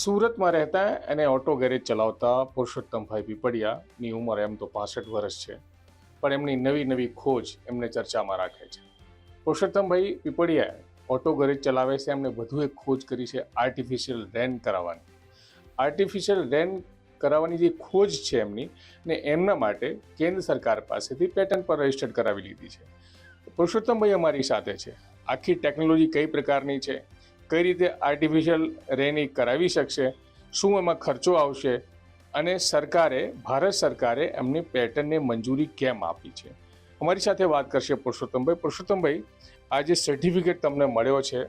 સુરતમાં રહેતા અને ઓટો ગેરેજ ચલાવતા પુરુષોત્તમભાઈ પીપળિયાની ઉંમર એમ તો 65 વર્ષ છે, પણ એમની નવી નવી ખોજ એમને ચર્ચામાં રાખે છે. પુરુષોત્તમભાઈ પીપળિયા ઓટો ગેરેજ ચલાવે છે. એમને વધુ એક ખોજ કરી છે આર્ટિફિશિયલ રેન કરાવવાની. આર્ટિફિશિયલ રેન કરાવવાની જે ખોજ છે એમની, ને એમના માટે કેન્દ્ર સરકાર પાસેથી પેટન્ટ પર રજીસ્ટર્ડ કરાવી લીધી છે. પુરુષોત્તમભાઈ અમારી સાથે છે. આખી ટેકનોલોજી કઈ પ્રકારની છે, કઈ રીતે આર્ટિફિશિયલ રેન કરાવી શકશે, શું એમાં ખર્ચો આવશે, અને ભારત સરકારે એમની પેટર્નને મંજૂરી કેમ આપી છે, અમારી સાથે વાત કરશે પુરુષોત્તમભાઈ. પુરુષોત્તમભાઈ, આ જે સર્ટિફિકેટ તમને મળ્યો છે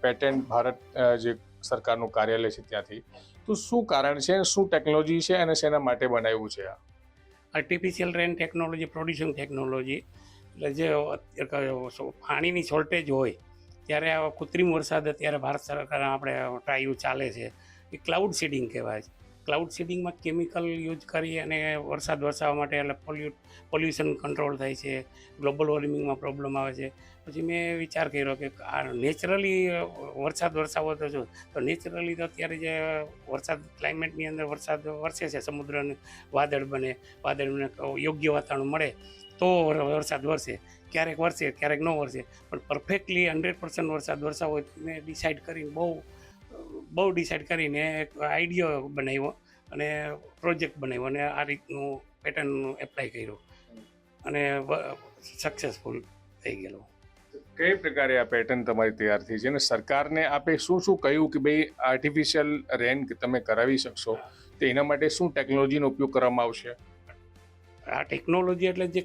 પેટન્ટ ભારત જે સરકારનું કાર્યાલય છે ત્યાંથી, તો શું કારણ છે, શું ટેકનોલોજી છે અને શેના માટે બનાવ્યું છે? આર્ટિફિશિયલ રેન ટેકનોલોજી, પ્રોડ્યુસિંગ ટેકનોલોજી એટલે જે પાણીની શોર્ટેજ હોય ત્યારે આ કૃત્રિમ વરસાદ અત્યારે ભારત સરકાર આપણે ટ્રાયલ ચાલે છે એ ક્લાઉડ સીડિંગ કહેવાય છે. ક્લાઉડ સીડિંગમાં કેમિકલ યુઝ કરી અને વરસાદ વરસાવવા માટે એટલે પોલ્યુશન કંટ્રોલ થાય છે, ગ્લોબલ વોર્મિંગમાં પ્રોબ્લેમ આવે છે. પછી મેં વિચાર કર્યો કે આ નેચરલી વરસાદ વરસાવો તો નેચરલી તો અત્યારે જે વરસાદ ક્લાઇમેટની અંદર વરસાદ વરસે છે, સમુદ્રને વાદળ બને, વાદળને યોગ્ય વાતાવરણ મળે તો વરસાદ વરસે. ક્યારેક વરસે ક્યારેક ન વરસે, પણ પરફેક્ટલી 100% વરસાદ વરસાવો હોય તો મેં ડિસાઇડ કરીને બહુ ડિસાઇડ કરીને એક આઈડિયા બનાવ્યો અને પ્રોજેક્ટ બનાવ્યો અને આ રીતનું પેટર્ન એપ્લાય કર્યો અને સક્સેસફુલ થઈ ગયેલો. કઈ પ્રકારે આ પેટર્ન તમારી તૈયાર થઈ છે અને સરકારને આપે શું શું કહ્યું કે ભાઈ આર્ટિફિશિયલ રેન તમે કરાવી શકશો, તો એના માટે શું ટેકનોલોજીનો ઉપયોગ કરવામાં આવશે? આ ટેકનોલોજી એટલે જે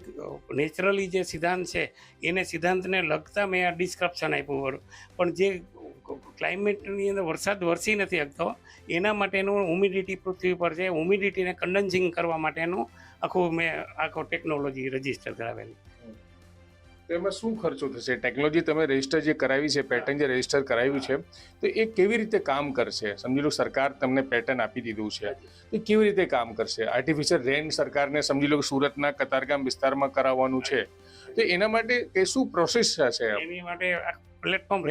નેચરલી જે સિદ્ધાંત છે એને સિદ્ધાંતને લગતા મેં આ ડિસ્ક્રિપ્શન આપ્યું, પણ જે ક્લાઇમેટની અંદર વરસાદ વરસી નથી શકતો એના માટેનું હ્યુમિડિટી પૃથ્વી પર છે, હ્યુમિડિટીને કન્ડન્સિંગ કરવા માટેનું આખો ટેકનોલોજી રજીસ્ટર કરાવેલી. એમાં શું ખર્ચો થશે? ટેકનોલોજી તમે રજીસ્ટર જે કરાવી છે, પેટર્ન જે રજીસ્ટર કરાવ્યું છે, તો એ કેવી રીતે કામ કરશે? સમજી લો સરકાર તમને પેટર્ન આપી દીધું છે, તો કેવી રીતે કામ કરશે? આર્ટિફિશિયલ રેન સરકારને સમજી લો કે સુરતના કતારગામ વિસ્તારમાં કરાવવાનું છે, તો એના માટે કઈ શું પ્રોસેસ હશે? એની માટે પ્લેટફોર્મ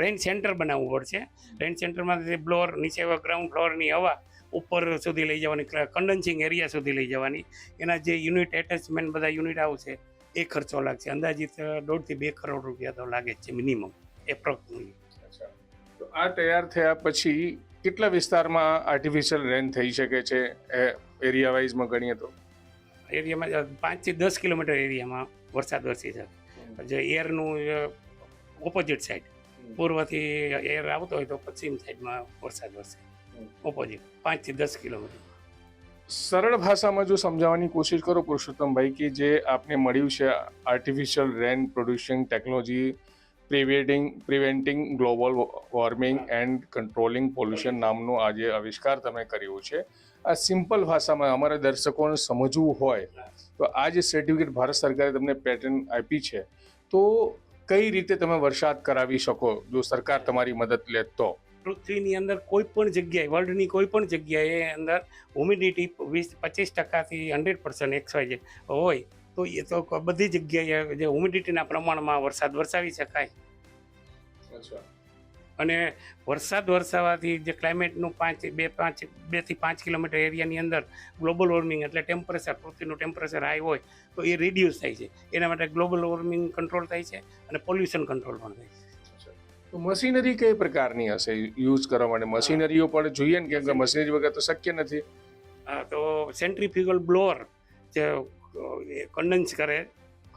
રેન સેન્ટર બનાવવું પડશે. રેન સેન્ટરમાં બ્લોઅર નીચે ગ્રાઉન્ડ ફ્લોરની હવા ઉપર સુધી લઈ જવાની, કન્ડન્સિંગ એરિયા સુધી લઈ જવાની. એના જે યુનિટ એટેચમેન્ટ બધા યુનિટ આવશે એ ખર્ચો લાગશે. અંદાજિત 1.5 થી 2 કરોડ રૂપિયા તો લાગે જ છે મિનિમમ એપ્રોક્સિમેટલી. તો આ તૈયાર થયા પછી કેટલા વિસ્તારમાં આર્ટિફિશિયલ રેન થઈ શકે છે એરિયા વાઇઝમાં ગણીએ તો? એરિયામાં 5 થી 10 કિલોમીટર એરિયામાં વરસાદ વરસી શકે. જે એરનું ઓપોઝિટ સાઈડ, પૂર્વથી એર આવતો હોય તો પશ્ચિમ સાઈડમાં વરસાદ વરસે. ઓપોઝિટ 5 થી 10 કિલોમીટર. સરળ ભાષામાં જો સમજાવવાની કોશિશ કરો પુરુષોત્તમભાઈ, કે જે આપને મળ્યું છે artificial rain producing technology preventing global warming and controlling pollution નામનું આજે આવિષ્કાર તમે કર્યું છે, આ સિમ્પલ ભાષામાં અમારા દર્શકોને સમજવું હોય તો આ જે સર્ટિફિકેટ ભારત સરકારે તમને પેટર્ન આપી છે, તો કઈ રીતે તમે વરસાદ કરાવી શકો જો સરકાર તમારી મદદ લે તો? પૃથ્વીની અંદર કોઈ પણ જગ્યાએ, વર્લ્ડની કોઈ પણ જગ્યાએ અંદર હ્યુમિડિટી 25%થી 100% XYZ હોય તો એ તો બધી જગ્યાએ જે હ્યુમિડિટીના પ્રમાણમાં વરસાદ વરસાવી શકાય. અને વરસાદ વરસાવવાથી જે ક્લાઇમેટનું 2 થી 5 કિલોમીટર એરિયાની અંદર ગ્લોબલ વોર્મિંગ એટલે ટેમ્પરેચર, પૃથ્વીનું ટેમ્પરેચર હાઈ હોય તો એ રિડ્યુસ થાય છે. એના માટે ગ્લોબલ વોર્મિંગ કંટ્રોલ થાય છે અને પોલ્યુશન કંટ્રોલ પણ થાય છે. તો મશીનરી કઈ પ્રકારની હશે યુઝ કરવા માટે? મશીનરીઓ પણ જોઈએ ને, કેમ કે મશીનરી વગર તો શક્ય નથી. તો સેન્ટ્રીફ્યુગલ બ્લોઅર જે કન્ડન્સ કરે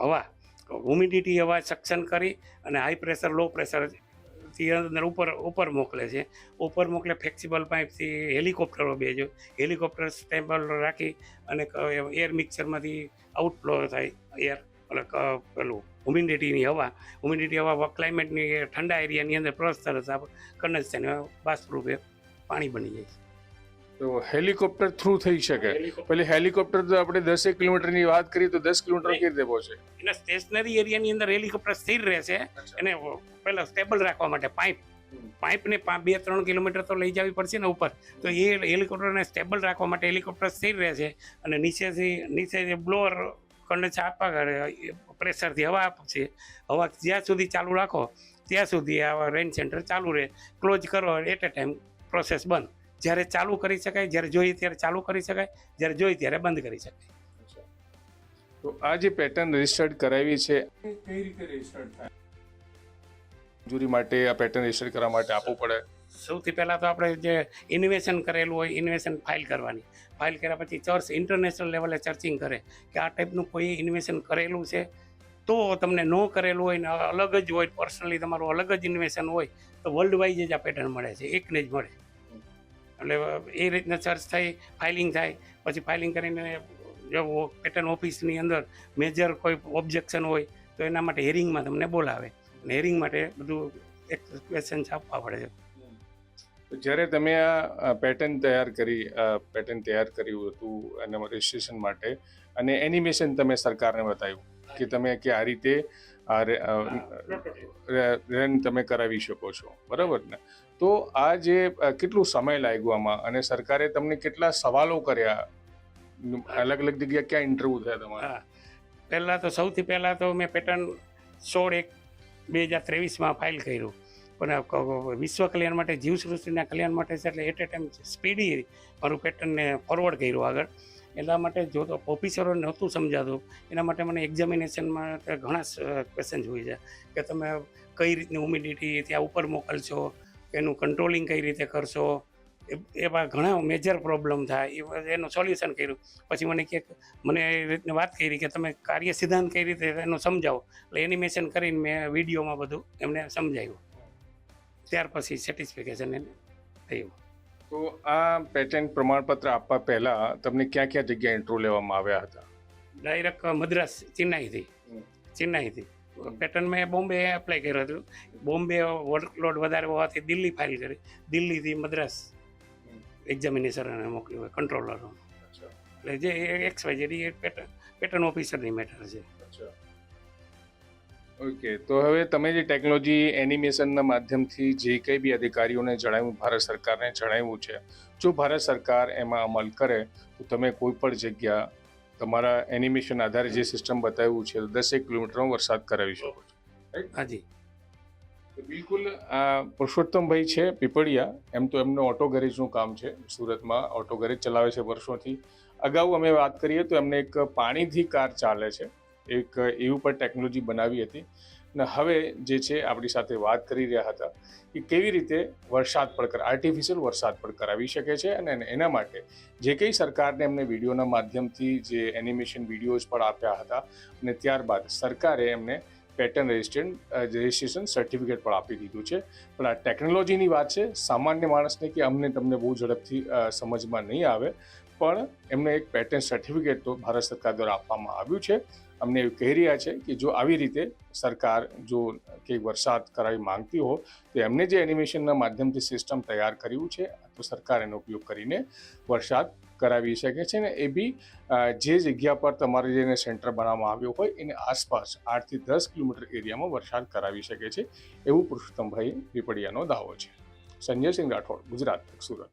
હવા, હ્યુમિડિટી હવા સક્શન કરી અને હાઈ પ્રેશર લો પ્રેશરથી અંદર ઉપર મોકલે છે. ઉપર મોકલે ફ્લેક્સિબલ પાઇપથી હેલિકોપ્ટરો ભેજો, હેલિકોપ્ટર સ્ટેબલ રાખી અને એર મિક્સરમાંથી આઉટફ્લો થાય એર, પેલું હ્યુમિડિટી હવા ક્લાઇમેટની ઠંડા એરિયાની અંદર પ્રોસેસ કન્ડન્સ થઈને બાષ્પરૂપે પાણી બની જાય છે. તો હેલિકોપ્ટર થ્રુ થઈ શકે? પેલી હેલિકોપ્ટર તો આપણે 10 કિલોમીટરની વાત કરીએ તો 10 કિલોમીટર કેવી રીતે પહોંચે? એના સ્ટેશનરી એરિયાની અંદર હેલિકોપ્ટર સ્થિર રહેશે. એને પહેલાં સ્ટેબલ રાખવા માટે પાઇપને 2-3 કિલોમીટર તો લઈ જવી પડશે ને ઉપર, તો એ હેલિકોપ્ટરને સ્ટેબલ રાખવા માટે હેલિકોપ્ટર સ્થિર રહેશે અને નીચે જે બ્લોઅર કન્ડન્સ આપવા કરે પ્રેશરથી હવા આપશે. હવા જ્યાં સુધી ચાલુ રાખો ત્યાં સુધી આ રેન સેન્ટર ચાલુ રહે. ક્લોઝ કરો એટ એ ટાઈમ પ્રોસેસ બંધ. જ્યારે ચાલુ કરી શકાય, જ્યારે જોઈએ ત્યારે ચાલુ કરી શકાય, જ્યારે જોઈએ ત્યારે બંધ કરી શકાય. તો આ જે પેટર્ન રજિસ્ટર્ડ કરાવી છે કઈ રીતે રજિસ્ટર્ડ થાય? મંજૂરી માટે આ પેટર્ન રજિસ્ટર્ડ કરવા માટે આપવું પડે? સૌથી પહેલાં તો આપણે જે ઇન્વેસ્ટ કરેલું હોય ઇન્વેસ્ટ ફાઇલ કરવાની. ફાઇલ કર્યા પછી ચર્ચ ઇન્ટરનેશનલ લેવલે સર્ચિંગ કરે કે આ ટાઈપનું કોઈ ઇન્વેસ્ટ કરેલું છે. તો તમને ન કરેલું હોય ને અલગ જ હોય, પર્સનલી તમારું અલગ જ ઇન્વેસ્ટ હોય તો વર્લ્ડ વાઇઝ જ આ પેટર્ન મળે છે, એકને જ મળે. એટલે એ રીતના સર્ચ થઈ, ફાઇલિંગ થાય. પછી ફાઇલિંગ કરીને જો પેટર્ન ઓફિસની અંદર મેજર કોઈ ઓબ્જેક્શન હોય તો એના માટે હિયરિંગમાં તમને બોલાવે અને હિયરિંગ માટે બધું એક ક્વેશ્ચન આપવા પડે છે. જ્યારે તમે આ પેટર્ન તૈયાર કર્યું હતું એના રજિસ્ટ્રેશન માટે અને એનિમેશન તમે સરકારને બતાવ્યું કે તમે કે આ રીતે રન તમે કરાવી શકો છો, બરાબર ને? તો આ જે કેટલું સમય લાગ્યો આમાં અને સરકારે તમને કેટલા સવાલો કર્યા, અલગ અલગ જગ્યાએ ક્યાં ઇન્ટરવ્યુ થયા તમારા? પહેલાં તો સૌથી પહેલાં તો મેં પેટર્ન 16/1/2023 ફાઇલ કર્યું. પણ વિશ્વ કલ્યાણ માટે, જીવસૃષ્ટિના કલ્યાણ માટે છે એટલે એટ એ ટાઈમ સ્પીડી મારું પેટર્નને ફોરવર્ડ કર્યું આગળ. એટલા માટે જો તો ઓફિસરોને નહોતું સમજાતું, એના માટે મને એક્ઝામિનેશનમાં ઘણા ક્વેશ્ચન હોય છે કે તમે કઈ રીતની હ્યુમિડિટી ત્યાં ઉપર મોકલશો, એનું કંટ્રોલિંગ કઈ રીતે કરશો, એવા ઘણા મેજર પ્રોબ્લેમ થાય. એનું સોલ્યુશન કર્યું. પછી મને એ રીતની વાત કરી કે તમે કાર્ય સિદ્ધાંત કઈ રીતે એનું સમજાવો. એટલે એનિમેશન કરીને મેં વિડીયોમાં બધું એમને સમજાવ્યું. ત્યાર પછી સેટિસ્ફિકેશન એને થયું. તો આ પેટર્ન પ્રમાણપત્ર આપવા પહેલા તમને ક્યાં ક્યાં જગ્યાએ ઇન્ટરવ્યુ લેવામાં આવ્યા હતા? ડાયરેક્ટ મદ્રાસ, ચેન્નાઈથી પેટર્ન મેં બોમ્બે એપ્લાય કર્યું હતું. બોમ્બે વર્કલોડ વધારે હોવાથી દિલ્હી ફાઇલ કરી. દિલ્હીથી મદ્રાસ એક્ઝામિનેશનને મોકલ્યું હોય કંટ્રોલર. એટલે જે XYZ એ પેટર્ન ઓફિસરની મેટર છે. ઓકે, તો હવે તમે જે ટેકનોલોજી એનિમેશનના માધ્યમથી જે કંઈ બી અધિકારીઓને જણાવ્યું, ભારત સરકારને જણાવ્યું છે, જો ભારત સરકાર એમાં અમલ કરે તો તમે કોઈ પણ જગ્યા તમારા એનિમેશન આધારે જે સિસ્ટમ બતાવ્યું છે 10 કિલોમીટરનો વરસાદ કરાવી શકો છો. હાજી, બિલકુલ. આ પુરુષોત્તમભાઈ છે પીપળિયા, એમ તો એમનું ઓટો ગેરેજનું કામ છે, સુરતમાં ઓટો ગેરેજ ચલાવે છે વર્ષોથી. અગાઉ અમે વાત કરીએ તો એમને એક પાણીથી કાર ચાલે છે, એક એવું પણ ટેકનોલોજી બનાવી હતી. અને હવે જે છે આપણી સાથે વાત કરી રહ્યા હતા કે કેવી રીતે વરસાદ પણ આર્ટિફિશિયલ વરસાદ પણ કરાવી શકે છે. અને એના માટે જે કંઈ સરકારને એમને વિડીયોના માધ્યમથી જે એનિમેશન વિડીયોઝ પણ આપ્યા હતા અને ત્યારબાદ સરકારે એમને પેટર્ન રજિસ્ટ્રેશન સર્ટિફિકેટ પણ આપી દીધું છે. પણ આ ટેકનોલોજીની વાત છે, સામાન્ય માણસને કે અમને તમને બહુ ઝડપથી સમજમાં નહીં આવે, પણ એમને એક પેટર્ન સર્ટિફિકેટ તો ભારત સરકાર દ્વારા આપવામાં આવ્યું છે. અમને એવું કહી રહ્યા છે કે જો આવી રીતે સરકાર જો કે વરસાદ કરાવી માંગતી હો તો એમને જે એનિમેશનના માધ્યમથી સિસ્ટમ તૈયાર કર્યું છે તો સરકાર એનો ઉપયોગ કરીને વરસાદ કરાવી શકે છે. ને એ બી જે જગ્યા પર તમારે જેને સેન્ટર બનાવવામાં આવ્યો હોય એની આસપાસ 8 થી 10 કિલોમીટર એરિયામાં વરસાદ કરાવી શકે છે, એવું પુરુષોત્તમભાઈ પીપળિયાનો દાવો છે. સંજયસિંહ રાઠોડ, ગુજરાત તક, સુરત.